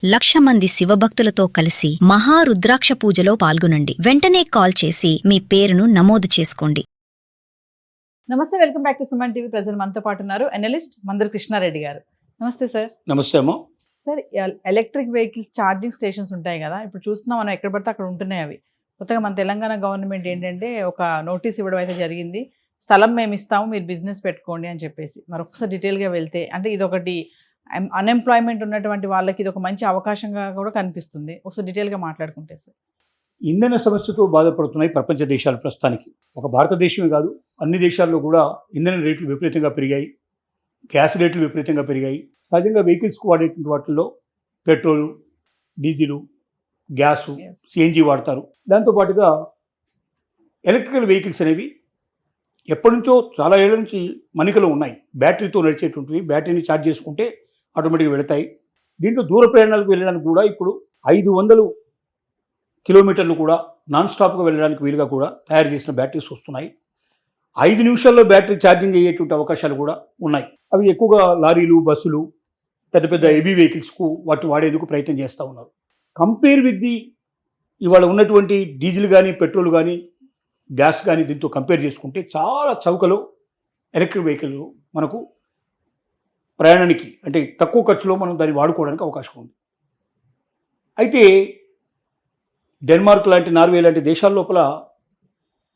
1,00,000 మంది శివభక్తులతో కలిసి మహారుద్రాక్ష పూజలో పాల్గొనండి. వెంటనే కాల్ చేసి మీ పేరును నమోదు చేసుకోండి. నమస్తే, welcome back to Suman TV. ప్రజలు మనతో పాటు ఉన్నారు అనలిస్ట్ మందర్ కృష్ణారెడ్డి గారు. నమస్తే సార్. నమస్తే అమ్మా. Sir, electric vehicles charging stations ఉంటాయి కదా, ఇప్పుడు చూస్తున్నాం మనం, ఎక్కడ పడితే అక్కడ ఉంటున్నాయి అవి. కొత్తగా మన తెలంగాణ గవర్నమెంట్ ఏంటంటే ఒక నోటీస్ ఇవ్వడం అయితే జరిగింది. స్థలం మేము ఇస్తాము, మీరు బిజినెస్ పెట్టుకోండి అని చెప్పేసి. మరి ఒకసారి డీటెయిల్గా వెళ్తే, అంటే ఇది ఒకటి అన్ఎంప్లాయ్మెంట్ ఉన్నటువంటి వాళ్ళకి ఇది ఒక మంచి అవకాశంగా కూడా కనిపిస్తుంది. ఒకసారి డీటెయిల్గా మాట్లాడుకుంటే సార్. ఇంధన సమస్యతో బాధపడుతున్నాయి ప్రపంచ దేశాలు ప్రస్తుతానికి. ఒక భారతదేశమే కాదు, అన్ని దేశాల్లో కూడా ఇంధన రేట్లు విపరీతంగా పెరిగాయి, గ్యాస్ రేట్లు విపరీతంగా పెరిగాయి. సహజంగా వెహికల్స్కు వాడేటువంటి వాటిల్లో పెట్రోలు, డీజిలు, గ్యాసు, సిఎన్జి వాడతారు. దాంతోపాటుగా ఎలక్ట్రికల్ వెహికల్స్ అనేవి ఎప్పటి నుంచో చాలా ఏళ్ళ నుంచి మనికలో ఉన్నాయి. బ్యాటరీతో నడిచేటువంటివి, బ్యాటరీని ఛార్జ్ చేసుకుంటే ఆటోమేటిక్గా వెళతాయి. దీంట్లో దూర ప్రయాణాలకు వెళ్ళడానికి కూడా ఇప్పుడు 500 కిలోమీటర్లు కూడా నాన్ స్టాప్గా వెళ్ళడానికి వీలుగా కూడా తయారు చేసిన బ్యాటరీస్ వస్తున్నాయి. 5 నిమిషాల్లో బ్యాటరీ ఛార్జింగ్ అయ్యేటువంటి అవకాశాలు కూడా ఉన్నాయి. అవి ఎక్కువగా లారీలు, బస్సులు, పెద్ద పెద్ద హెవీ వెహికల్స్కు వాటిని వాడేందుకు ప్రయత్నం చేస్తూ ఉన్నారు. కంపేర్ విత్ ది ఇవాళ ఉన్నటువంటి డీజిల్ కానీ, పెట్రోల్ కానీ, గ్యాస్ కానీ దీంతో కంపేర్ చేసుకుంటే చాలా చౌకలో ఎలక్ట్రిక్ వెహికల్ మనకు ప్రయాణానికి, అంటే తక్కువ ఖర్చులో మనం దాన్ని వాడుకోవడానికి అవకాశం ఉంది. అయితే డెన్మార్క్ లాంటి, నార్వే లాంటి దేశాల లోపల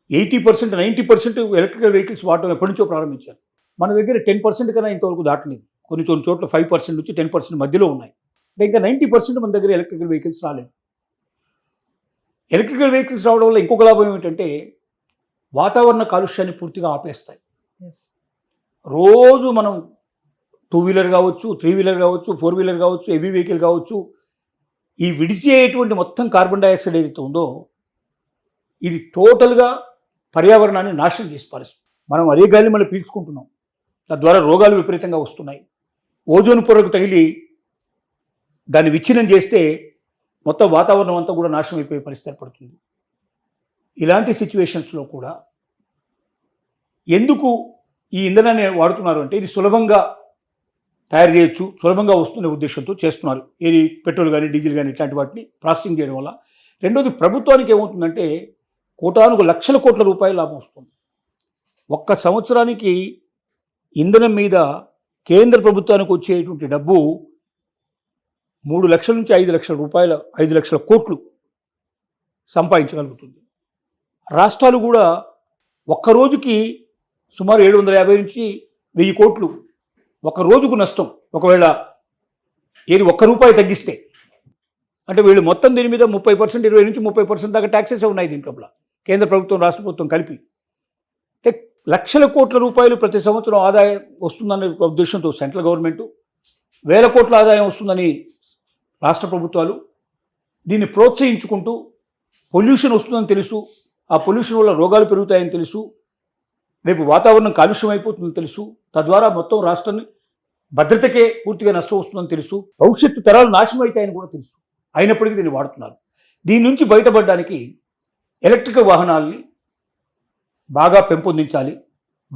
80%, 90% ఎలక్ట్రికల్ వెహికల్స్ వాడటం ఎప్పటి నుంచో ప్రారంభించారు. మన దగ్గర 10% కన్నా ఇంతవరకు దాటలేదు. కొన్ని చోట్ల 5% నుంచి 10% మధ్యలో ఉన్నాయి. అంటే ఇంకా 90% మన దగ్గర ఎలక్ట్రికల్ వెహికల్స్ రాలేదు. ఎలక్ట్రికల్ వెహికల్స్ రావడం వల్ల ఇంకొక లాభం ఏమిటంటే వాతావరణ కాలుష్యాన్ని పూర్తిగా ఆపేస్తాయి. రోజు మనం 2 వీలర్ కావచ్చు, 3 వీలర్ కావచ్చు, 4 వీలర్ కావచ్చు, హెవీ వెహికల్ కావచ్చు, ఈ విడిచేటువంటి మొత్తం కార్బన్ డైఆక్సైడ్ ఏదైతే ఉందో ఇది టోటల్గా పర్యావరణాన్ని నాశనం చేసి పారేస్తుంది. మనం అదే గాలి మళ్ళీ పీల్చుకుంటున్నాం. తద్వారా రోగాలు విపరీతంగా వస్తున్నాయి. ఓజోన్ పొరకు తగిలి దాన్ని విచ్ఛిన్నం చేస్తే మొత్తం వాతావరణం అంతా కూడా నాశనం అయిపోయే పరిస్థితి ఏర్పడుతుంది. ఇలాంటి సిచ్యువేషన్స్లో కూడా ఎందుకు ఈ ఇంధనాన్ని వాడుతున్నారు అంటే ఇది సులభంగా తయారు చేయొచ్చు, సులభంగా వస్తున్న ఉద్దేశంతో చేస్తున్నారు. ఏది పెట్రోల్ కానీ, డీజిల్ కానీ ఇట్లాంటి వాటిని ప్రాసెసింగ్ చేయడం వల్ల. రెండోది, ప్రభుత్వానికి ఏమవుతుందంటే కోటానుకు లక్షల కోట్ల రూపాయలు లాభం వస్తుంది. ఒక్క సంవత్సరానికి ఇంధనం మీద కేంద్ర ప్రభుత్వానికి వచ్చేటువంటి డబ్బు 3 లక్షల నుంచి 5 లక్షల రూపాయల 5 లక్షల కోట్లు సంపాదించగలుగుతుంది. రాష్ట్రాలు కూడా ఒక్క రోజుకి సుమారు 750 నుంచి 1000 కోట్లు ఒక రోజుకు నష్టం. ఒకవేళ ఏది ₹1 తగ్గిస్తే, అంటే వీళ్ళు మొత్తం దీని మీద 30%, 20 నుంచి 30% దాకా ట్యాక్సెస్ ఉన్నాయి దీంట్లో, కేంద్ర ప్రభుత్వం, రాష్ట్ర ప్రభుత్వం కలిపి. అంటే లక్షల కోట్ల రూపాయలు ప్రతి సంవత్సరం ఆదాయం వస్తుందనే ఉద్దేశంతో సెంట్రల్ గవర్నమెంటు, వేల కోట్ల ఆదాయం వస్తుందని రాష్ట్ర ప్రభుత్వాలు దీన్ని ప్రోత్సహించుకుంటూ, పొల్యూషన్ వస్తుందని తెలుసు, ఆ పొల్యూషన్ వల్ల రోగాలు పెరుగుతాయని తెలుసు, రేపు వాతావరణం కాలుష్యం అయిపోతుందని తెలుసు, తద్వారా మొత్తం రాష్ట్రాన్ని భద్రతకే పూర్తిగా నష్టం వస్తుందని తెలుసు, భవిష్యత్తు తరాలు నాశనం అవుతాయని కూడా తెలుసు. అయినప్పటికీ దీన్ని వాడుతున్నారు. దీని నుంచి బయటపడడానికి ఎలక్ట్రికల్ వాహనాలని బాగా పెంపొందించాలి,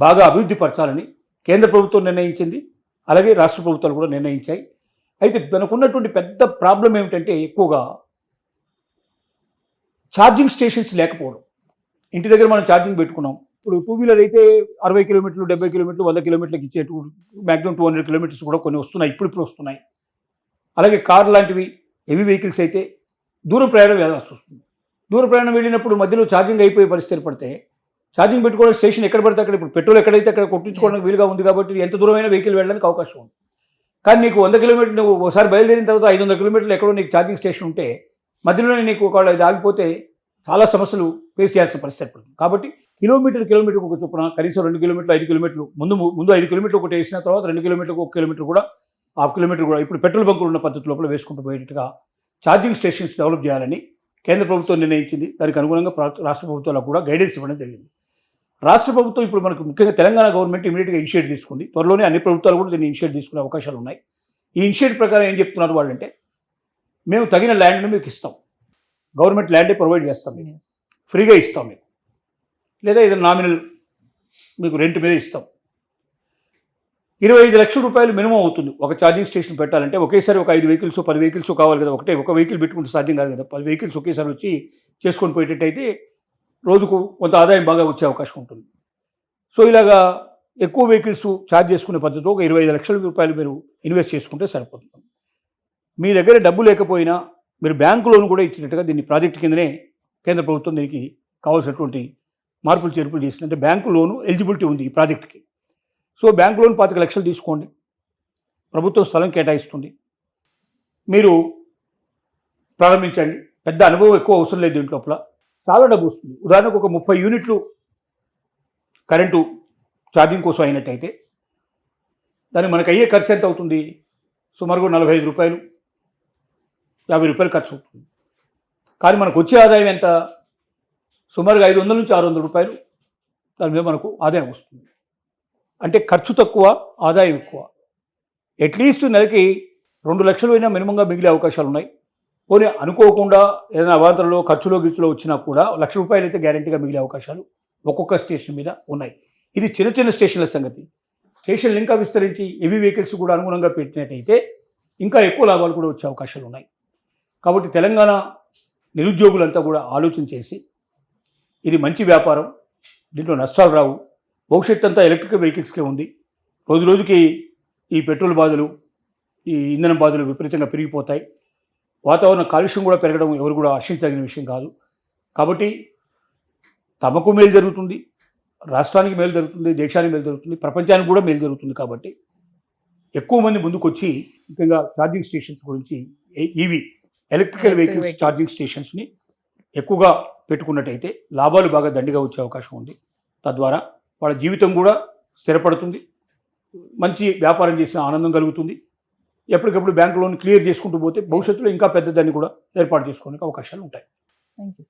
బాగా అభివృద్ధి పరచాలని కేంద్ర ప్రభుత్వం నిర్ణయించింది. అలాగే రాష్ట్ర ప్రభుత్వాలు కూడా నిర్ణయించాయి. అయితే మనకున్నటువంటి పెద్ద ప్రాబ్లం ఏమిటంటే ఎక్కువగా ఛార్జింగ్ స్టేషన్స్ లేకపోవడం. ఇంటి దగ్గర మనం ఛార్జింగ్ పెట్టుకున్నాం. ఇప్పుడు 2 వీలర్ అయితే 60 కిలోమీటర్లు, 70 కిలోమీటర్లు, 100 కిలోమీటర్లకు ఇచ్చేటు మ్యాక్సిమం 200 కిలోమీటర్స్ కూడా కొన్ని వస్తున్నాయి, ఇప్పుడు వస్తున్నాయి. అలాగే కార్ లాంటివి, హెవీ వెహికల్స్ అయితే దూరం ప్రయాణం వెళ్ళాల్సి వస్తుంది. దూర ప్రయాణం వెళ్ళినప్పుడు మధ్యలో ఛార్జింగ్ అయిపోయే పరిస్థితి ఏర్పడితే ఛార్జింగ్ పెట్టుకోవడం స్టేషన్ ఎక్కడ పడితే అక్కడ, ఇప్పుడు పెట్రోల్ ఎక్కడైతే అక్కడ కొట్టించుకోవడానికి వీలుగా ఉంది కాబట్టి ఎంత దూరమైన వెహికల్ వెళ్ళడానికి అవకాశం ఉంది. కానీ నీకు 100 కిలోమీటర్లు, నువ్వు ఒకసారి బయలుదేరిన తర్వాత 500 కిలోమీటర్లు ఎక్కడో నీకు ఛార్జింగ్ స్టేషన్ ఉంటే మధ్యలోనే నీకు ఒకవేళ ఇది ఆగిపోతే చాలా సమస్యలు ఫేస్ చేయాల్సిన పరిస్థితి ఏర్పడుతుంది. కాబట్టి కిలోమీటర్ ఒక చొప్పున కనీసం 2 కిలోమీటర్లు, 5 కిలోమీటర్లు, ముందు 5 కిలోమీటర్లు ఒకటి వేసిన తర్వాత 2 కిలోమీటర్లకు 1 కిలోమీటర్ కూడా, ½ కిలోమీటర్ కూడా ఇప్పుడు పెట్రోల్ బంకులు ఉన్న పద్ధతి లోపల వేసుకుంటూ పోయేట్టుగా ఛార్జింగ్ స్టేషన్స్ డెవలప్ చేయాలని కేంద్ర ప్రభుత్వం నిర్ణయించింది. దానికి అనుగుణంగా రాష్ట్ర ప్రభుత్వాలకు కూడా గైడెన్స్ ఇవ్వడం జరిగింది. రాష్ట్ర ప్రభుత్వం ఇప్పుడు మనకు ముఖ్యంగా తెలంగాణ గవర్నమెంట్ ఇమీడియట్గా ఇనిషియేట్ తీసుకుంది. త్వరలోనే అన్ని ప్రభుత్వాలు కూడా దీన్ని ఇనిషియేట్ తీసుకునే అవకాశాలు ఉన్నాయి. ఈ ఇనిషియేట్ ప్రకారం ఏం చెప్తున్నారు వాళ్ళంటే, మేము తగిన ల్యాండ్ను మీకు ఇస్తాం, గవర్నమెంట్ ల్యాండే ప్రొవైడ్ చేస్తాం, మీకు ఫ్రీగా ఇస్తాం, మీకు లేదా ఏదైనా నామినల్ మీకు రెంట్ మీద ఇస్తాం. 25 లక్షల రూపాయలు మినిమం అవుతుంది ఒక ఛార్జింగ్ స్టేషన్ పెట్టాలంటే. ఒకేసారి ఒక 5 వెహికల్స్ 10 వెహికల్స్ కావాలి కదా, ఒక వెహికల్ పెట్టుకుంటే సాధ్యం కాదు కదా. 10 వెహికల్స్ ఒకేసారి వచ్చి చేసుకొని పోయేటట్టయితే రోజుకు కొంత ఆదాయం బాగా వచ్చే అవకాశం ఉంటుంది. సో ఇలాగా ఎక్కువ వెహికల్స్ ఛార్జ్ చేసుకునే పద్ధతిలో ఒక 25 లక్షల రూపాయలు మీరు ఇన్వెస్ట్ చేసుకుంటే సరిపోతుంది. మీ దగ్గర డబ్బు లేకపోయినా మీరు బ్యాంకు లోన్ కూడా ఇచ్చినట్టుగా దీన్ని ప్రాజెక్ట్ కిందనే కేంద్ర ప్రభుత్వం దీనికి కావాల్సినటువంటి మార్పులు చేర్పులు చేసింది. అంటే బ్యాంకు లోను ఎలిజిబిలిటీ ఉంది ఈ ప్రాజెక్ట్కి. సో బ్యాంకు లోన్ 25 లక్షలు తీసుకోండి, ప్రభుత్వం స్థలం కేటాయిస్తుంది, మీరు ప్రారంభించండి. పెద్ద అనుభవం ఎక్కువ అవసరం లేదు దీంట్ లోపల, చాలా డబ్బు వస్తుంది. ఉదాహరణకు ఒక 30 యూనిట్లు కరెంటు ఛార్జింగ్ కోసం అయినట్టయితే దానికి మనకు అయ్యే ఖర్చు ఎంత అవుతుంది? సుమారుగా 45 రూపాయలు 50 రూపాయలు ఖర్చు అవుతుంది. కానీ మనకు వచ్చే ఆదాయం ఎంత? సుమారుగా 500 నుంచి 600 రూపాయలు దాని మీద మనకు ఆదాయం వస్తుంది. అంటే ఖర్చు తక్కువ, ఆదాయం ఎక్కువ. అట్లీస్ట్ నెలకి 2 లక్షలు అయినా మినిమంగా మిగిలే అవకాశాలు ఉన్నాయి. పోనీ అనుకోకుండా ఏదైనా అవాంతరంలో ఖర్చులో గిచ్చులో వచ్చినా కూడా 1 లక్ష రూపాయలు అయితే గ్యారెంటీగా మిగిలే అవకాశాలు ఒక్కొక్క స్టేషన్ మీద ఉన్నాయి. ఇది చిన్న చిన్న స్టేషన్ల సంగతి. స్టేషన్లు ఇంకా విస్తరించి హెవీ వెహికల్స్ కూడా అనుగుణంగా పెట్టినట్టయితే ఇంకా ఎక్కువ లాభాలు కూడా వచ్చే అవకాశాలు ఉన్నాయి. కాబట్టి తెలంగాణ నిరుద్యోగులంతా కూడా ఆలోచన చేసి ఇది మంచి వ్యాపారం, దీంట్లో నష్టాలు రావు, భవిష్యత్తు అంతా ఎలక్ట్రికల్ వెహికల్స్కే ఉంది. రోజు రోజుకి ఈ పెట్రోల్ బాధలు, ఈ ఇంధనం బాధలు విపరీతంగా పెరిగిపోతాయి. వాతావరణ కాలుష్యం కూడా పెరగడం ఎవరు కూడా ఆశించదగిన విషయం కాదు. కాబట్టి తమకు మేలు జరుగుతుంది, రాష్ట్రానికి మేలు జరుగుతుంది, దేశానికి మేలు జరుగుతుంది, ప్రపంచానికి కూడా మేలు జరుగుతుంది. కాబట్టి ఎక్కువ మంది ముందుకొచ్చి ముఖ్యంగా ఛార్జింగ్ స్టేషన్స్ గురించి ఈవీ ఎలక్ట్రికల్ వెహికల్స్ ఛార్జింగ్ స్టేషన్స్ని ఎక్కువగా పెట్టుకున్నట్టయితే లాభాలు బాగా దండిగా వచ్చే అవకాశం ఉంది. తద్వారా వాళ్ళ జీవితం కూడా స్థిరపడుతుంది, మంచి వ్యాపారం చేసిన ఆనందం కలుగుతుంది. ఎప్పటికప్పుడు బ్యాంకు లోన్ క్లియర్ చేసుకుంటూ పోతే భవిష్యత్తులో ఇంకా పెద్దదాన్ని కూడా ఏర్పాటు చేసుకోవడానికి అవకాశాలు ఉంటాయి. Thank you.